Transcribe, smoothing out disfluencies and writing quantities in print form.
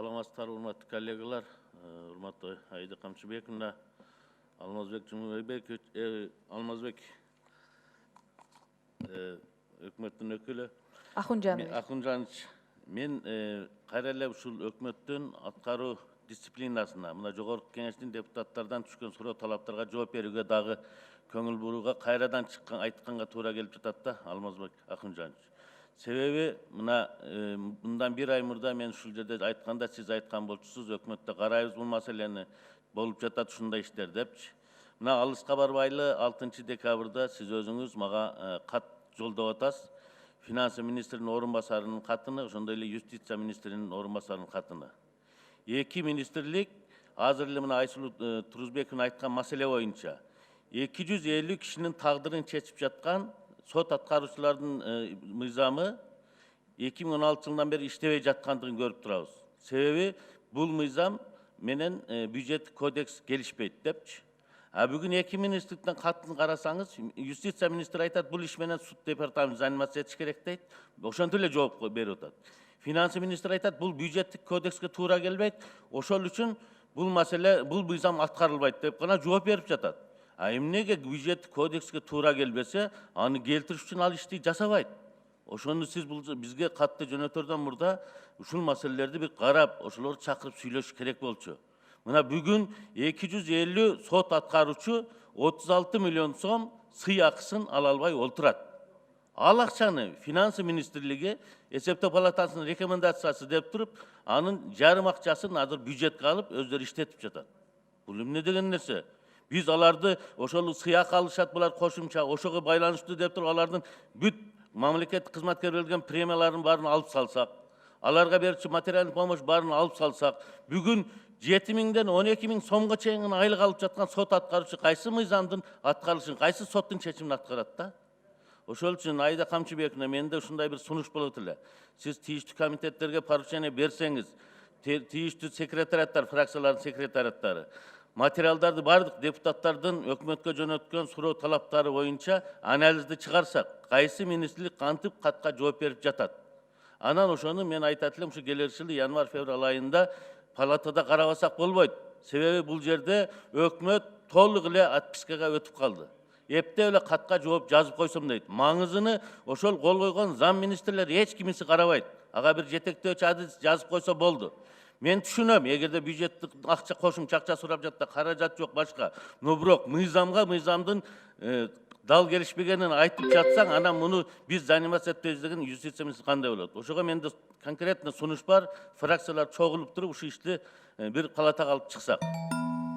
Саламатсыздар, урматтуу коллегалар, урматтуу Аида Камчыбековна, Алмазбек Алмазбек өкмөттүн өкүлү. Акунжанович, мен кайра эле ушул өкмөттүн аткаруу дисциплинасына, мына жогорку кеңештин депутаттардан түшкөн суроо талаптарга жооп берүүгө дагы көңүл бурууга кайрадан айтканга туура келип жатат да, Алмазбек Акунжанович. Себеби мына мындан бир ай мурда мен ушул жерде айтканда сиз айткан болчусуз, өкмөттө карайбыз бул маселени, болуп жатат ушундай иштер депчи. Мына алыска барбайлы 6 декабрда сиз өзүңүз мага кат жолдоп атасыз. Финансы министринин орун басарынын катыны, ошондой эле юстиция министринин орун басарынын катыны. Эки министрлик азыр эле мына Айсулуу Турузбековна айткан маселе боюнча 250 кишинин тагдырын чечип жаткан сот аткаруучулардын мыйзамы 2016 жылдан бери иштебей жаткандыгын көрүп турабыз. Себеби бул мыйзам менен бюджеттик кодекс келишпейт депчи. А бүгүн эки министрликтен катын карасаңыз, юстиция министри айтат, бул иш менен суд департаменти заниматься этиш керек дейт. Ошентип эле жооп берип атат. Финансы министри айтат, бул бюджеттик кодекске туура келбейт. Ошол үчүн бул маселе, бул мыйзам аткарылбайт деп гана жооп берип жатат. А эмнеге бюджеттик кодекске туура келбесе, аны келтириш үчүн ал ишти жасабайт. Ошону сиз бизге катты жөнөтөрдөн мурда ушул маселелерди бир карап, ошолорду чакырып сүйлөшүш керек болчу. Мына бүгүн 250 сот аткаруучу 36 миллион сом сый акысын ала албай олтурат. Ал акчаны финансы министрлиги эсептөө палатасынын рекомендациясы деп туруп, анын жарым акчасын азыр бюджетке алып өздөрү иштетип жатат. Бул эмне деген нерсе? Биз аларды ошол сыяк алышат, булар кошумча, ошого байланыштуу деп туруп, алардын бүт мамлекеттик кызматкер берилген премияларын баарын алып салсак, аларга берүүчү материалдык помощь баарын алып салсак, бүгүн 7.000-ден 12.000 сомго чейин айлык алып жаткан сот аткаруучу кайсы мыйзамдын аткарылышын, кайсы соттун чечимин аткарат да? Ошол үчүн Аида Камчыбековна, менде ушундай бир сунуш болот эле. Сиз тийиштүү комитеттерге поручение берсеңиз, тийиштүү секретариаттар, фракциялардын секретариаттары материалдарды бардык депутаттардын өкмөткө жөнөткөн суроо талаптары боюнча анализди чыгарсак, кайсы министрлик кантип катка жооп берип жатат. Анан ошону мен айтат элем, ушу келер жылы январь-февраль айында палатада карабасак болбойт. Себеби бул жерде өкмөт толук эле отпискага өтүп калды. Эптеп эле катка жооп жазып койсом дейт. Маңызыны ошол кол койгон зам министрлер эч кимиси карабайт. Ага бир жетектөөчү адис жазып койсо болду. Мен түшүнөм, эгерде бюджеттик акча кошумча акча сурап жатса, каражат жок башка. Но бирок мыйзамдын дал келишпегенин айтып жатсаң, анан муну биз заниматься этпейбиз деген юстиция министри кандай болот? Ошого менде конкретно сунуш бар, фракциялар чогулуп туруп ушу ишти бир палатага алып чыксак.